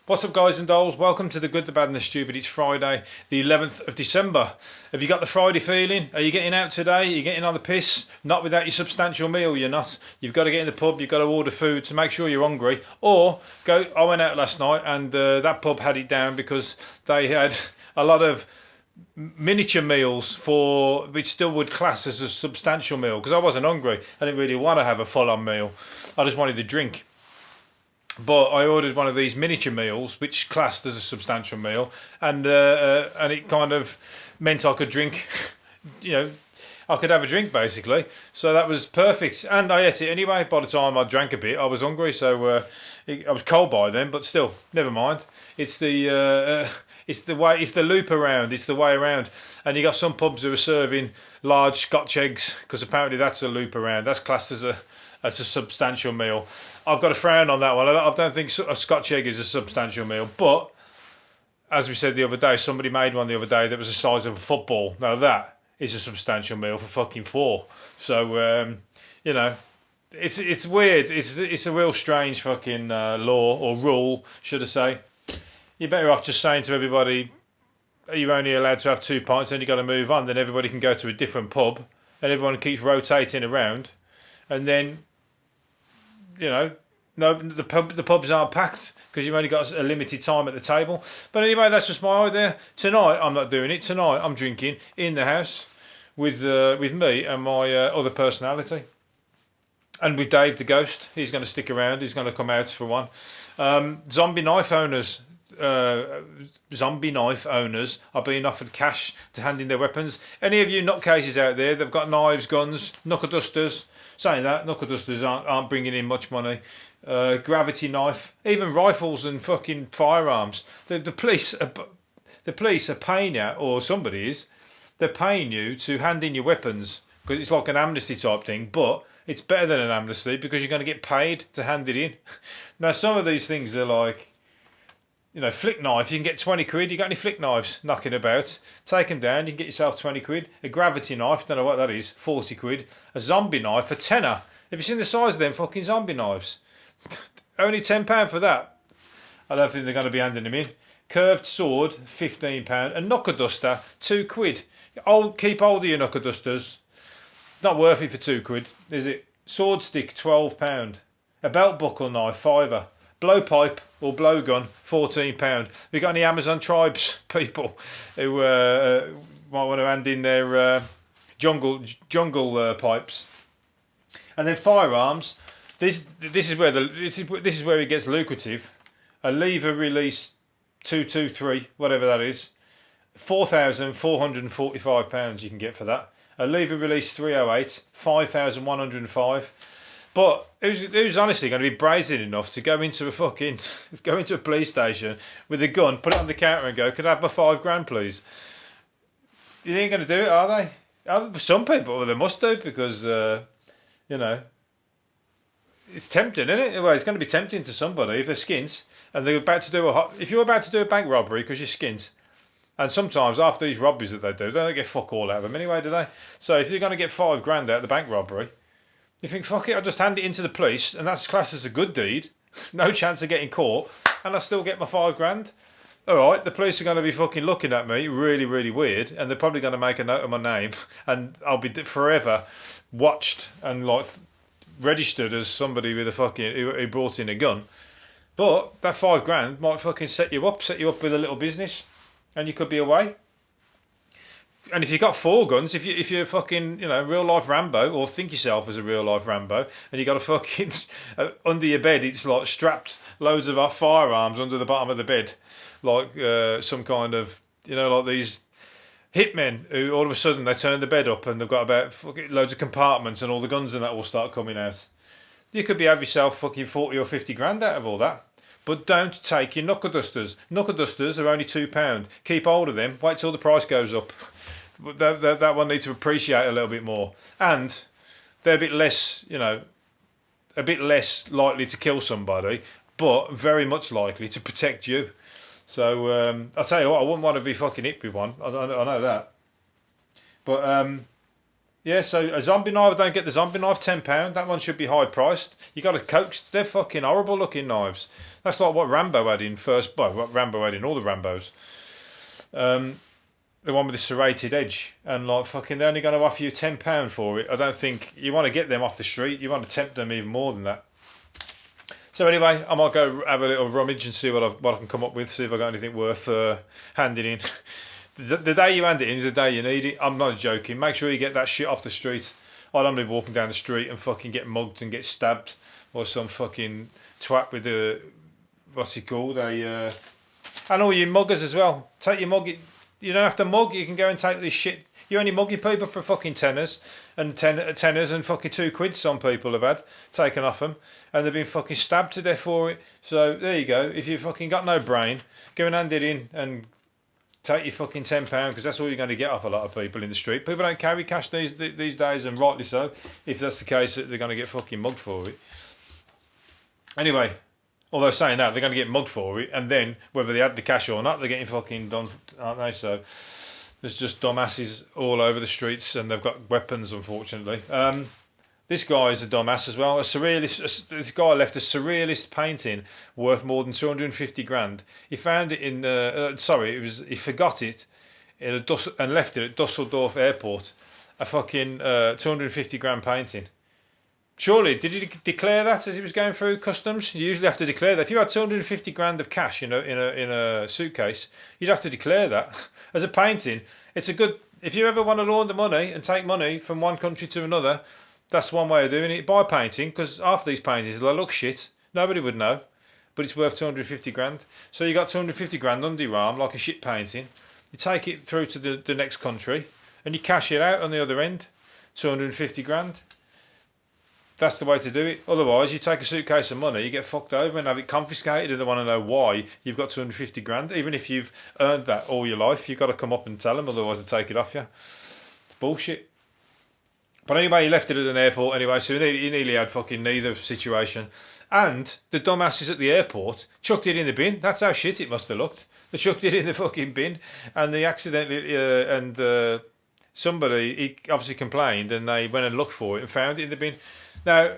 What's up, guys and dolls? Welcome to the Good, the Bad and the Stupid. It's Friday, the 11th of December. Have you got the Friday feeling? Are you getting out today? Are you getting on the piss? Not without your substantial meal, you're not. You've got to get in the pub, you've got to order food to make sure you're hungry. Or, I went out last night and that pub had it down because they had a lot of miniature meals for which still would class as a substantial meal because I wasn't hungry. I didn't really want to have a full-on meal. I just wanted the drink. But I ordered one of these miniature meals, which classed as a substantial meal, and it kind of meant I could drink, I could have a drink basically. So that was perfect, and I ate it anyway. By the time I drank a bit, I was hungry, so I was cold by then. But still, never mind. It's the loop around. It's the way around. And you got some pubs who are serving large Scotch eggs because apparently that's a loop around. That's classed as a substantial meal. I've got a frown on that one. I don't think a Scotch egg is a substantial meal. But, as we said the other day, somebody made one the other day that was the size of a football. Now that is a substantial meal for fucking four. So, it's weird. It's a real strange fucking law, or rule, should I say. You're better off just saying to everybody, you're only allowed to have 2 pints, then you've got to move on. Then everybody can go to a different pub, and everyone keeps rotating around. And then, no, the pubs aren't packed because you've only got a limited time at the table. But anyway, that's just my idea. Tonight, I'm not doing it. Tonight, I'm drinking in the house with me and my other personality. And with Dave the Ghost. He's going to stick around. He's going to come out for one. Zombie knife owners are being offered cash to hand in their weapons. Any of you nutcases out there, they've got knives, guns, knuckle dusters. Saying that, knuckle dusters aren't bringing in much money. Gravity knife, even rifles and fucking firearms. The police are paying you, or somebody is. They're paying you to hand in your weapons because it's like an amnesty type thing. But it's better than an amnesty because you're going to get paid to hand it in. Now some of these things are like, flick knife, you can get 20 quid. You got any flick knives knocking about? Take them down, you can get yourself 20 quid. A gravity knife, don't know what that is, 40 quid. A zombie knife, a tenner. Have you seen the size of them fucking zombie knives? Only £10 for that. I don't think they're going to be handing them in. Curved sword, £15. A knuckle duster, 2 quid. Keep hold of your knuckle dusters. Not worth it for 2 quid, is it? Sword stick, £12. A belt buckle knife, £5. Blowpipe or blowgun, £14. We got any Amazon tribes people who might want to hand in their jungle pipes? And then firearms. This is where it gets lucrative. A lever release 223, whatever that is, £4,445 you can get for that. A lever release 308, £5,105. But who's honestly going to be brazen enough to go into a police station with a gun, put it on the counter and go, "Could I have my £5,000, please?" You ain't going to do it, are they? Some people, they must do because it's tempting, isn't it? Well, it's going to be tempting to somebody if they're skint and they're about to do if you're about to do a bank robbery because you're skint. And sometimes after these robberies that they don't get fuck all out of them anyway, do they? So if you're going to get £5,000 out of the bank robbery, you think, fuck it, I'll just hand it into the police, and that's classed as a good deed. No chance of getting caught, and I still get my £5,000. Alright, the police are going to be fucking looking at me really, really weird, and they're probably going to make a note of my name, and I'll be forever watched and registered as somebody with who brought in a gun. But that £5,000 might fucking set you up with a little business, and you could be away. And if you've got 4 guns, if you're fucking, real life Rambo, or think yourself as a real life Rambo, and you got a fucking, under your bed, it's like strapped loads of firearms under the bottom of the bed, like some kind of, like these hitmen who all of a sudden they turn the bed up and they've got about fucking loads of compartments and all the guns and that will start coming out. You could have yourself fucking 40 or 50 grand out of all that. But don't take your knuckle dusters. Knuckle dusters are only £2. Keep hold of them. Wait till the price goes up. That one needs to appreciate a little bit more, and they're a bit less likely to kill somebody, but very much likely to protect you. So I'll tell you what, I wouldn't want to be fucking hit with one. I know that, but Yeah, so a zombie knife, I don't get the zombie knife, £10. That one should be high priced. You got to coax, they're fucking horrible looking knives. That's like what Rambo had in what Rambo had in all the Rambos. The one with the serrated edge. And like fucking, they're only going to offer you £10 for it. I don't think, you want to get them off the street. You want to tempt them even more than that. So anyway, I might go have a little rummage and see what I can come up with, see if I got anything worth handing in. The day you hand it in is the day you need it. I'm not joking. Make sure you get that shit off the street. I don't be walking down the street and fucking get mugged and get stabbed by some fucking twat with a, what's he called? And all you muggers as well. Take your mug. You don't have to mug. You can go and take this shit. You only mug your people for fucking tenors and tenors and fucking £2 some people have had taken off them, and they've been fucking stabbed to death for it. So there you go. If you fucking got no brain, go and hand it in and take your fucking £10, because that's all you're going to get off a lot of people in the street. People don't carry cash these days, and rightly so. If that's the case, that they're going to get fucking mugged for it. Anyway, although saying that, they're going to get mugged for it, and then whether they had the cash or not, they're getting fucking done, aren't they? So there's just dumbasses all over the streets, and they've got weapons, unfortunately. This guy is a dumbass as well. A surrealist. This guy left a surrealist painting worth more than 250 grand. He found it in he forgot it in and left it at Dusseldorf Airport. A fucking 250 grand painting. Surely, did he declare that as he was going through customs? You usually have to declare that. If you had 250 grand of cash in a suitcase, you'd have to declare that. As a painting, it's a good. If you ever want to launder money and take money from one country to another, that's one way of doing it. Buy painting, because half these paintings they look shit. Nobody would know, but it's worth 250 grand. So you got 250 grand under your arm, like a shit painting. You take it through to the next country, and you cash it out on the other end, 250 grand. That's the way to do it. Otherwise, you take a suitcase of money, you get fucked over and have it confiscated, and they want to know why you've got 250 grand. Even if you've earned that all your life, you've got to come up and tell them, otherwise they take it off you. It's bullshit. But anyway, he left it at an airport anyway, so he nearly had fucking neither situation. And the dumbasses at the airport chucked it in the bin. That's how shit it must have looked. They chucked it in the fucking bin, and they accidentally, somebody, he obviously complained, and they went and looked for it and found it in the bin. Now,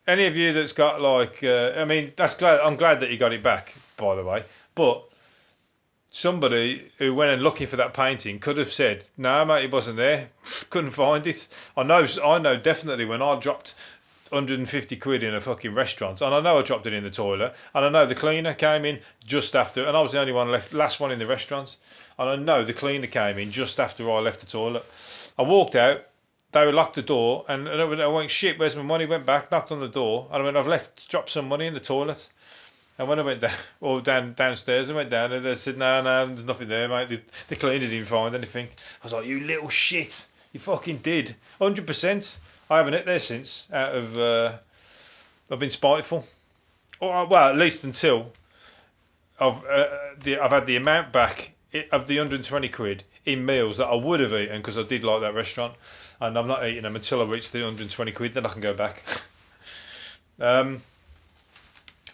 any of you that's got like, I'm glad that you got it back, by the way, but somebody who went and looking for that painting could have said, "No, mate, it wasn't there. Couldn't find it." I know definitely when I dropped 150 quid in a fucking restaurant, and I know I dropped it in the toilet, and I know the cleaner came in just after, and I was the only one last one in the restaurant, and I know the cleaner came in just after I left the toilet. I walked out. They would lock the door, and I went, "Shit, where's my money?" Went back, knocked on the door, and I went, "I've dropped some money in the toilet." And when I went downstairs, I went down, and they said, "No, there's nothing there, mate. The cleaner didn't find anything." I was like, "You little shit, you fucking did, 100%." I haven't hit there since. I've been spiteful, or well, at least until I've had the amount back of the 120 quid in meals that I would have eaten because I did like that restaurant. And I'm not eating them until I reach the 120 quid, then I can go back.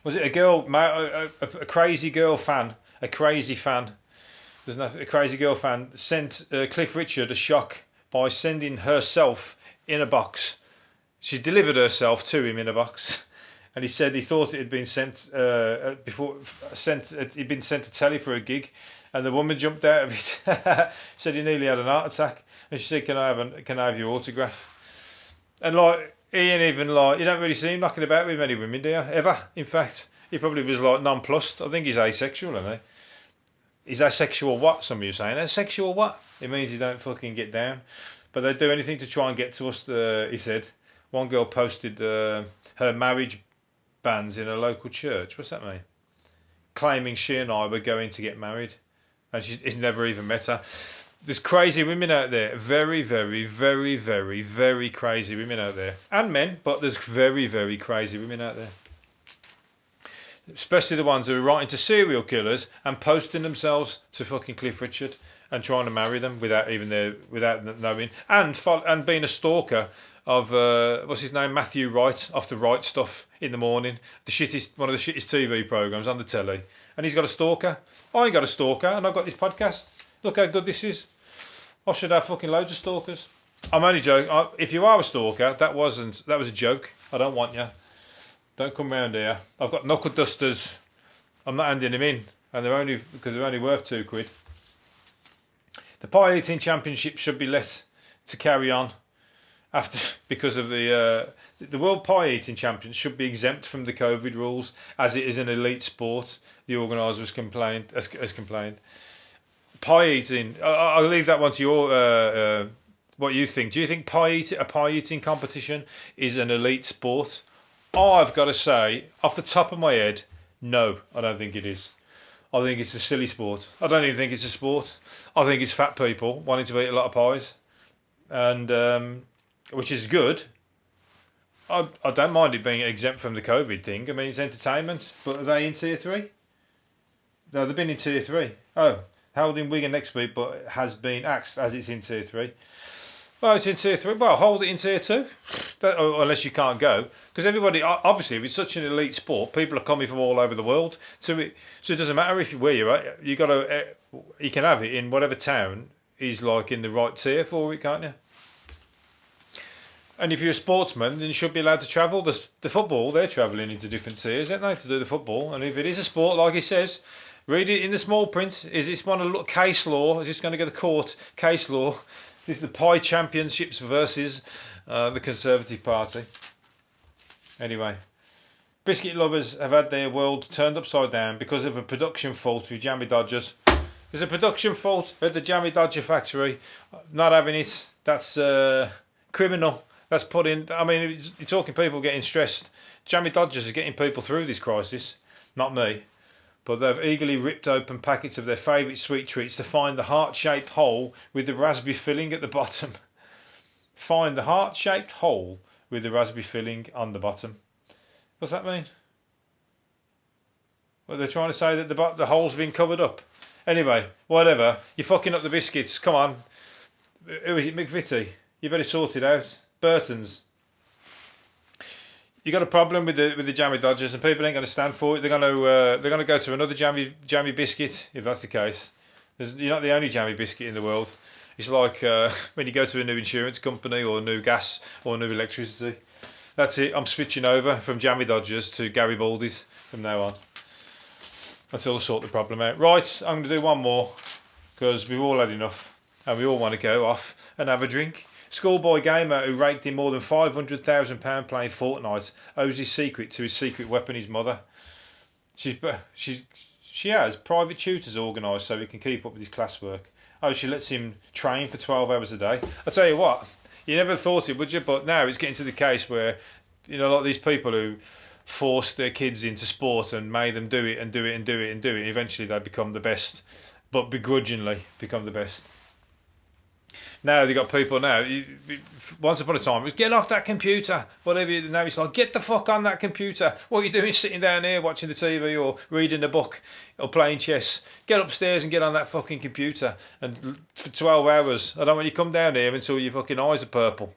Was it a girl, a crazy girl fan, a crazy fan? A crazy girl fan sent Cliff Richard a shock by sending herself in a box. She delivered herself to him in a box. And he said he thought it had been sent he'd been sent to telly for a gig. And the woman jumped out of it. Said he nearly had an heart attack. And she said, "Can I have your autograph?" And like, he ain't even like, you don't really see him knocking about with many women, do you? Ever. In fact, he probably was like nonplussed. I think he's asexual, isn't he? He's asexual what? Some of you saying asexual what? It means he don't fucking get down. But they'd do anything to try and get to us. He said one girl posted her marriage banns in a local church. What's that mean? Claiming she and I were going to get married, and he'd never even met her. There's crazy women out there, very, very, very, very, very crazy women out there, and men, but there's very, very crazy women out there. Especially the ones who are writing to serial killers and posting themselves to fucking Cliff Richard and trying to marry them without knowing, and being a stalker of what's his name, Matthew Wright, off the Right Stuff in the morning, one of the shittest TV programs on the telly, and he's got a stalker. I ain't got a stalker, and I've got this podcast. Look how good this is. I should have fucking loads of stalkers. I'm only joking. If you are a stalker, that was a joke. I don't want you. Don't come round here. I've got knuckle dusters. I'm not handing them in, and they're only worth £2. The pie eating championship should be let to carry on because of the World Pie Eating Champions should be exempt from the COVID rules as it is an elite sport. The organiser has complained. Pie eating. I'll leave that one to your what you think. Do you think a pie eating competition is an elite sport? I've got to say, off the top of my head, no, I don't think it is. I think it's a silly sport. I don't even think it's a sport. I think it's fat people wanting to eat a lot of pies, and which is good. I don't mind it being exempt from the COVID thing. I mean, it's entertainment, but are they in tier 3? No, they've been in tier 3. Oh, held in Wigan next week, but it has been axed as it's in tier 3. Well, it's in tier 3. Well, hold it in tier 2. Unless you can't go. Because everybody, obviously, if it's such an elite sport, people are coming from all over the world to it. So it doesn't matter where you're at. You can have it in whatever town is like in the right tier for it, can't you? And if you're a sportsman, then you should be allowed to travel. The football, they're travelling into different tiers, aren't they, to do the football? And if it is a sport, like he says, read it in the small print. Is this one a case law? Is this going to go to court? Case law. This is the Pie Championships versus the Conservative Party. Anyway, biscuit lovers have had their world turned upside down because of a production fault with Jammy Dodgers. There's a production fault at the Jammy Dodger factory. Not having it. That's criminal. That's put in. I mean, you're talking people getting stressed. Jammy Dodgers are getting people through this crisis. Not me. But they've eagerly ripped open packets of their favourite sweet treats to find the heart-shaped hole with the raspberry filling at the bottom. Find the heart-shaped hole with the raspberry filling on the bottom. What's that mean? Well, they're trying to say that the hole's been covered up. Anyway, whatever. You're fucking up the biscuits. Come on. Who is it? McVitie. You better sort it out. Burton's. You got a problem with the Jammy Dodgers, and people ain't going to stand for it. They're going to go to another Jammy biscuit if that's the case. You're not the only Jammy biscuit in the world. It's like when you go to a new insurance company or new gas or new electricity. That's it. I'm switching over from Jammy Dodgers to Garibaldi's from now on. Until I sort the problem out. Right, I'm going to do one more because we've all had enough and we all want to go off and have a drink. Schoolboy gamer who raked in more than £500,000 playing Fortnite owes his secret to his secret weapon, his mother. She has private tutors organised so he can keep up with his classwork. Oh, she lets him train for 12 hours a day. I tell you what, you never thought it, would you? But now it's getting to the case where, a lot of these people who forced their kids into sport and made them do it and do it and do it and do it, eventually they become the best, but begrudgingly become the best. Now they've got people now, once upon a time it was get off that computer, whatever. Now it's like get the fuck on that computer. What are you doing sitting down here watching the TV or reading a book or playing chess? Get upstairs and get on that fucking computer and for 12 hours. I don't want you to come down here until your fucking eyes are purple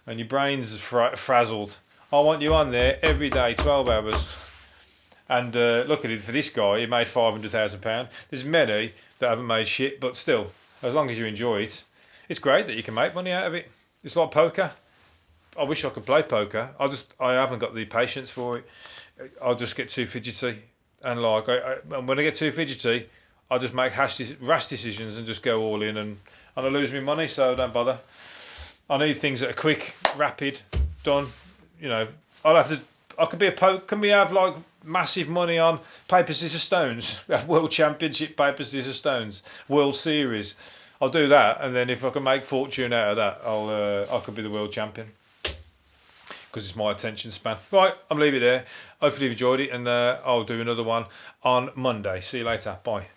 and your brain's frazzled. I want you on there every day, 12 hours. And look at it, for this guy, he made £500,000. There's many that haven't made shit, but still, as long as you enjoy it, it's great that you can make money out of it. It's like poker. I wish I could play poker. I haven't got the patience for it. I'll just get too fidgety, and and when I get too fidgety, I just make rash decisions and just go all in, and I lose my money. So don't bother. I need things that are quick, rapid, done. I could be a poke. Can we have like massive money on paper scissors stones? We have World Championship paper scissors stones, World Series. I'll do that, and then if I can make fortune out of that, I could be the world champion because it's my attention span. Right, I'm leaving it there. Hopefully you've enjoyed it, and I'll do another one on Monday. See you later. Bye.